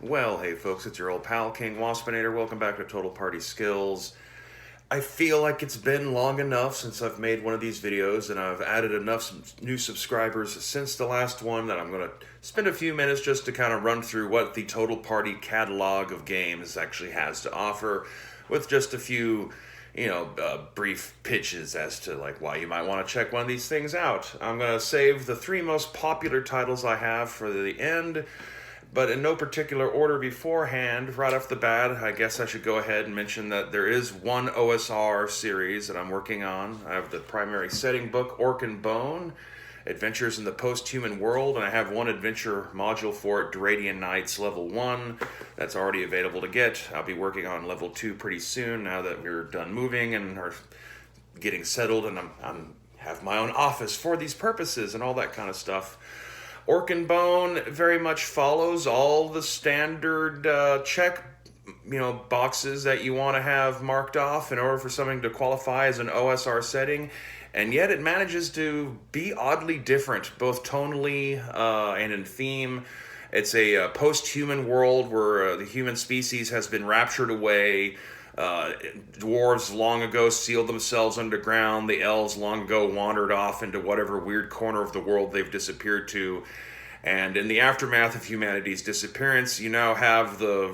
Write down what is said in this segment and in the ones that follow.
Well, hey folks, it's your old pal King Waspinator. Welcome back to Total Party Skills. I feel like it's been long enough since I've made one of these videos, and I've added enough new subscribers since the last one that I'm going to spend a few minutes just to kind of run through what the Total Party catalog of games actually has to offer, with just a few brief pitches as to like why you might want to check one of these things out. I'm going to save the three most popular titles I have for the end, but in no particular order beforehand. Right off the bat, I guess I should go ahead and mention that there is one OSR series that I'm working on. I have the primary setting book, Orkin Bone, Adventures in the Post-Human World, and I have one adventure module for it, Duradian Nights Level 1, that's already available to get. I'll be working on Level 2 pretty soon now that we're done moving and are getting settled, and I'm have my own office for these purposes and all that kind of stuff. Orkin Bone very much follows all the standard check boxes that you want to have marked off in order for something to qualify as an OSR setting, and yet it manages to be oddly different, both tonally and in theme. It's a post-human world where the human species has been raptured away. Dwarves long ago sealed themselves underground. The elves long ago wandered off into whatever weird corner of the world they've disappeared to. And in the aftermath of humanity's disappearance, you now have the,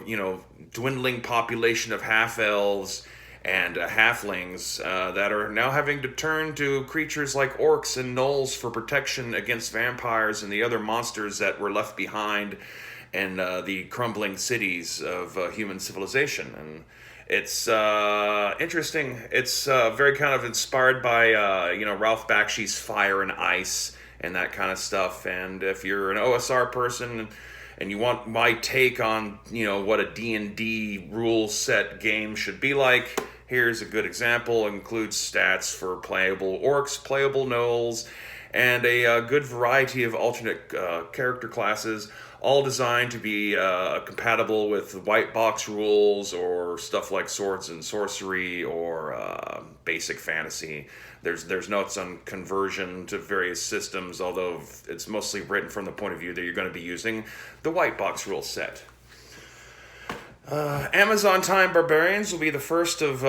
dwindling population of half-elves and halflings that are now having to turn to creatures like orcs and gnolls for protection against vampires and the other monsters that were left behind in the crumbling cities of human civilization. And it's interesting. It's very kind of inspired by, Ralph Bakshi's Fire and Ice and that kind of stuff. And if you're an OSR person and you want my take on, what a D&D rule set game should be like, here's a good example. It includes stats for playable orcs, playable gnolls, and a good variety of alternate character classes, all designed to be compatible with white box rules or stuff like swords and sorcery or basic fantasy. There's notes on conversion to various systems, although it's mostly written from the point of view that you're going to be using the white box rule set. Amazon Time Barbarians will be the first of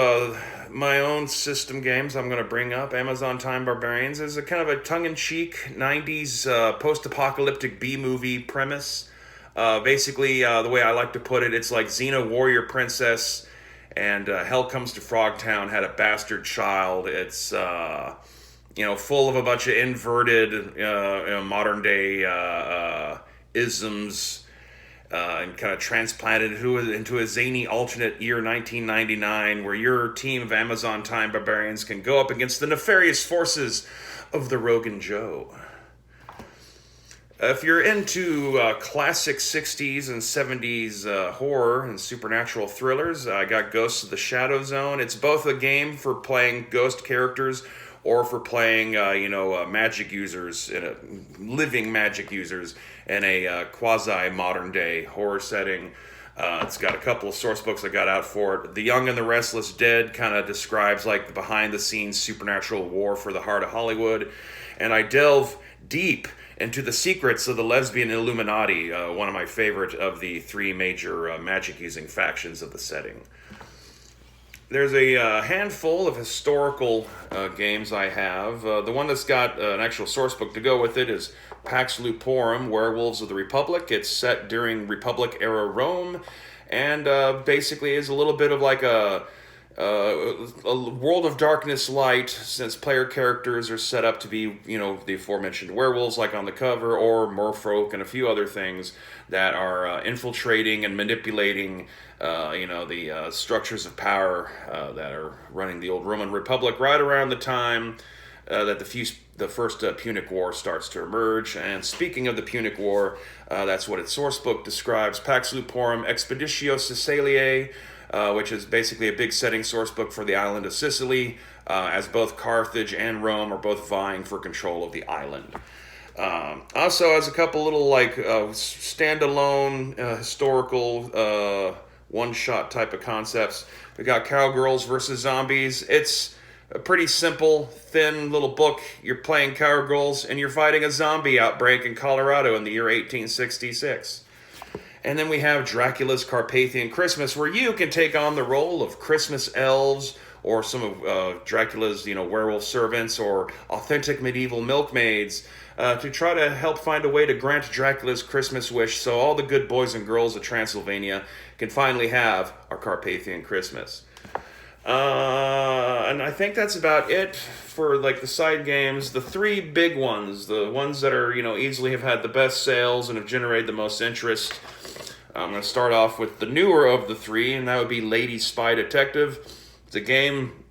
my own system games I'm going to bring up. Amazon Time Barbarians is a kind of a tongue-in-cheek 90s post-apocalyptic B-movie premise. Basically, the way I like to put it, it's like Xena Warrior Princess and Hell Comes to Frogtown had a bastard child. It's full of a bunch of inverted modern-day isms, and kind of transplanted into a zany alternate year 1999, where your team of Amazon Time Barbarians can go up against the nefarious forces of the Rogan Joe. If you're into classic 60s and 70s horror and supernatural thrillers, I got Ghosts of the Shadow Zone. It's both a game for playing ghost characters or for playing, magic users, living magic users in a quasi-modern day horror setting. It's got a couple of source books I got out for it. The Young and the Restless Dead kind of describes like the behind-the-scenes supernatural war for the heart of Hollywood. And I delve deep into the secrets of the lesbian Illuminati, one of my favorite of the three major magic-using factions of the setting. There's a handful of historical games I have. The one that's got an actual source book to go with it is Pax Lupuram, Werewolves of the Republic. It's set during Republic-era Rome, and basically is a little bit of like a World of Darkness light, since player characters are set up to be, the aforementioned werewolves like on the cover, or merfolk and a few other things that are infiltrating and manipulating the structures of power that are running the old Roman Republic right around the time that the first Punic War starts to emerge. And speaking of the Punic War, that's what its source book describes. Pax Lupuram Expeditio Siciliae, which is basically a big setting source book for the island of Sicily, as both Carthage and Rome are both vying for control of the island. Also has a couple little standalone historical one-shot type of concepts. We got Cowgirls versus Zombies. It's a pretty simple, thin little book. You're playing Cowgirls and you're fighting a zombie outbreak in Colorado in the year 1866. And then we have Dracula's Carpathian Christmas, where you can take on the role of Christmas elves or some of Dracula's, werewolf servants or authentic medieval milkmaids to try to help find a way to grant Dracula's Christmas wish so all the good boys and girls of Transylvania can finally have our Carpathian Christmas. And I think that's about it for the side games. The three big ones, the ones that are easily have had the best sales and have generated the most interest. I'm going to start off with the newer of the three, and that would be Lady Spy Detective. It's a game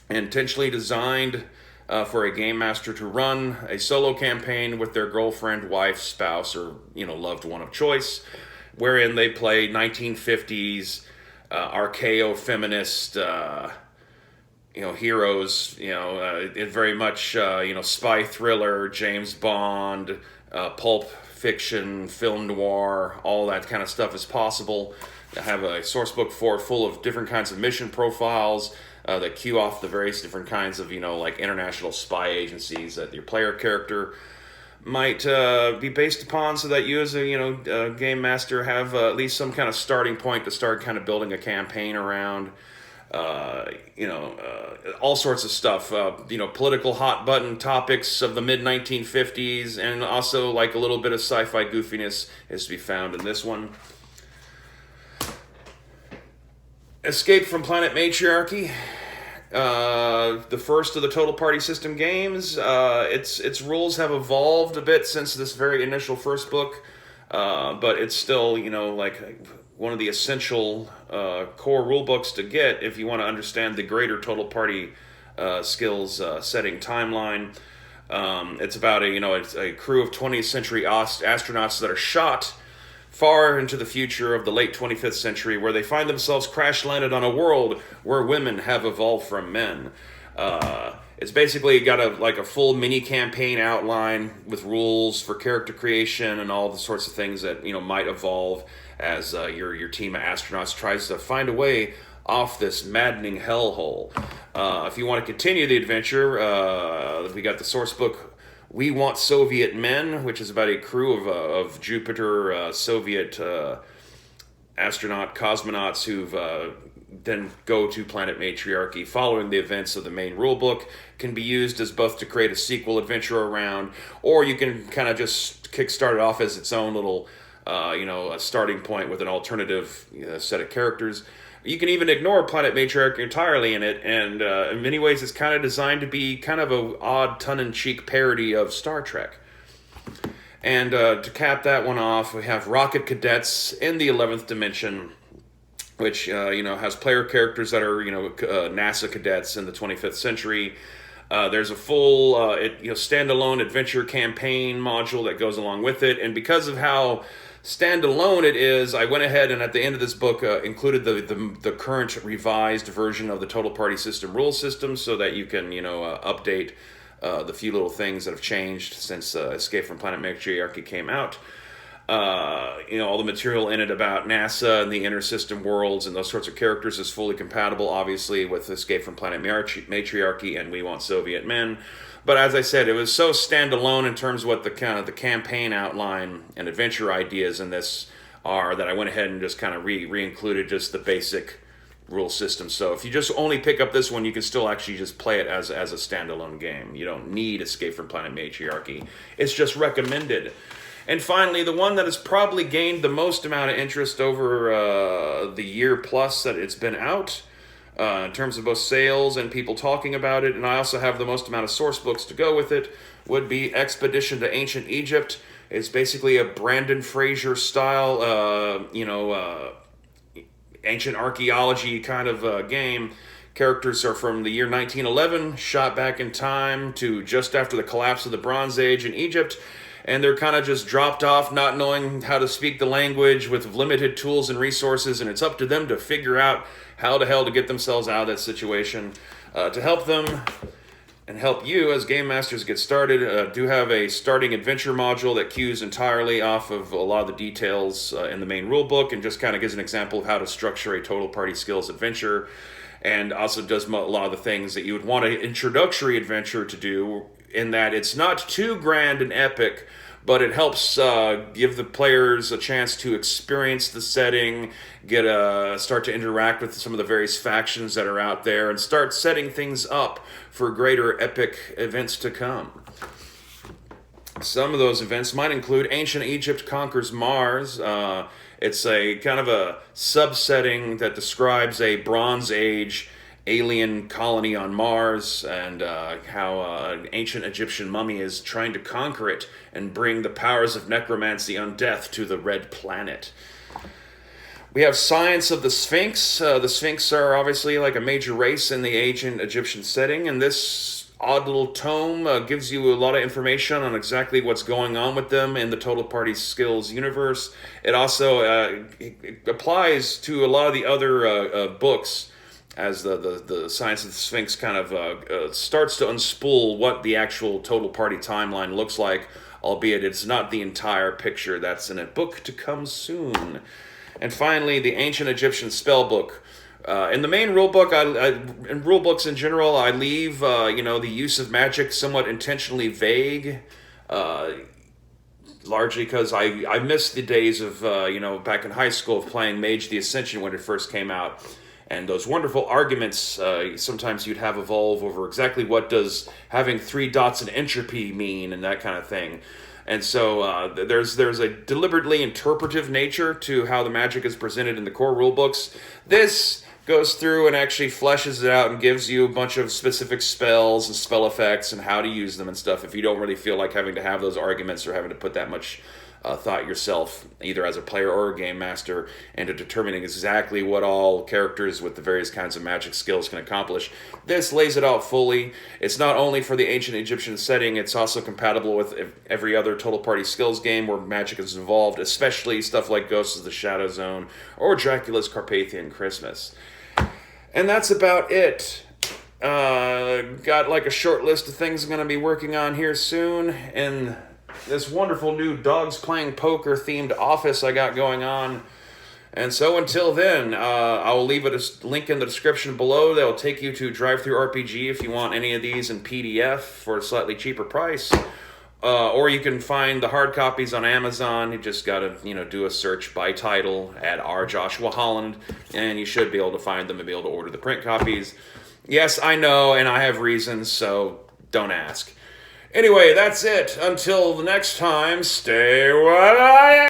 intentionally designed for a game master to run a solo campaign with their girlfriend, wife, spouse, or loved one of choice, wherein they play 1950s archaeo-feminist heroes. It very much spy thriller, James Bond, pulp fiction, film noir, all that kind of stuff is possible. I have a source book for it full of different kinds of mission profiles that cue off the various different kinds of international spy agencies that your player character might be based upon, so that you as a game master have at least some kind of starting point to start kind of building a campaign around. All sorts of stuff, political hot button topics of the mid 1950s, and also a little bit of sci-fi goofiness is to be found in this one. Escape from Planet Matriarchy, the first of the Total Party System games. Its rules have evolved a bit since this very initial first book, but it's still one of the essential core rule books to get if you want to understand the greater Total Party skills setting timeline. It's about a crew of 20th century astronauts that are shot far into the future of the late 25th century, where they find themselves crash landed on a world where women have evolved from men. It's basically got a full mini campaign outline with rules for character creation and all the sorts of things that might evolve as your team of astronauts tries to find a way off this maddening hellhole. If you want to continue the adventure, we got the source book We Want Soviet Men, which is about a crew of Jupiter Soviet astronaut cosmonauts who've then go to Planet Matriarchy following the events of the main rulebook. Can be used as both to create a sequel adventure around, or you can kind of just kickstart it off as its own little a starting point with an alternative set of characters. You can even ignore Planet Matriarchy entirely in it, and in many ways it's kind of designed to be kind of an odd tongue-in-cheek parody of Star Trek. And to cap that one off, we have Rocket Cadets in the 11th Dimension, which has player characters that are NASA cadets in the 25th century. There's a full standalone adventure campaign module that goes along with it, and because of how standalone it is, I went ahead and at the end of this book included the current revised version of the Total Party System rule system, so that you can update the few little things that have changed since Escape from Planet Matriarchy came out. All the material in it about NASA and the inner system worlds and those sorts of characters is fully compatible, obviously, with Escape from Planet Matriarchy and We Want Soviet Men. But as I said, it was so standalone in terms of what the campaign outline and adventure ideas in this are, that I went ahead and just kind of re-included just the basic rule system. So if you just only pick up this one, you can still actually just play it as a standalone game. You don't need Escape from Planet Matriarchy. It's just recommended. And finally, the one that has probably gained the most amount of interest over the year plus that it's been out, in terms of both sales and people talking about it, and I also have the most amount of source books to go with it, would be Expedition to Ancient Egypt. It's basically a Brandon Fraser style, ancient archaeology kind of game. Characters are from the year 1911, shot back in time to just after the collapse of the Bronze Age in Egypt, and they're kind of just dropped off, not knowing how to speak the language, with limited tools and resources, and it's up to them to figure out how the hell to get themselves out of that situation. To help them and help you as game masters get started, do have a starting adventure module that cues entirely off of a lot of the details in the main rulebook, and just kind of gives an example of how to structure a total party skills adventure, and also does a lot of the things that you would want an introductory adventure to do, in that it's not too grand and epic, but it helps give the players a chance to experience the setting, start to interact with some of the various factions that are out there, and start setting things up for greater epic events to come. Some of those events might include Ancient Egypt Conquers Mars. It's a kind of a subsetting that describes a Bronze Age alien colony on Mars, and how an ancient Egyptian mummy is trying to conquer it and bring the powers of necromancy on death to the Red Planet. We have Science of the Sphinx. The Sphinx are obviously like a major race in the ancient Egyptian setting, and this odd little tome gives you a lot of information on exactly what's going on with them in the Total Party Skills universe. It also it applies to a lot of the other books, as the Science of the Sphinx kind of starts to unspool what the actual Total Party timeline looks like, albeit it's not the entire picture. That's in a book to come soon. And finally, the Ancient Egyptian Spellbook. In the main rulebook, in rulebooks in general, I leave the use of magic somewhat intentionally vague, largely because I missed the days of back in high school of playing Mage the Ascension when it first came out, and those wonderful arguments sometimes you'd have evolve over exactly what does having 3 dots in entropy mean and that kind of thing. And so there's a deliberately interpretive nature to how the magic is presented in the core rulebooks. This goes through and actually fleshes it out and gives you a bunch of specific spells and spell effects and how to use them and stuff, if you don't really feel like having to have those arguments or having to put that much thought yourself, either as a player or a game master, into determining exactly what all characters with the various kinds of magic skills can accomplish. This lays it out fully. It's not only for the ancient Egyptian setting, it's also compatible with every other Total Party Skills game where magic is involved, especially stuff like Ghosts of the Shadow Zone or Dracula's Carpathian Christmas. And that's about it. Got like a short list of things I'm going to be working on here soon, and this wonderful new dogs playing poker themed office I got going on. And so until then, I'll leave a link in the description below that'll take you to DriveThruRPG if you want any of these in PDF for a slightly cheaper price. Or you can find the hard copies on Amazon. You just gotta, do a search by title, add R. Joshua Holland, and you should be able to find them and be able to order the print copies. Yes, I know, and I have reasons, so don't ask. Anyway, that's it. Until the next time, stay what I am.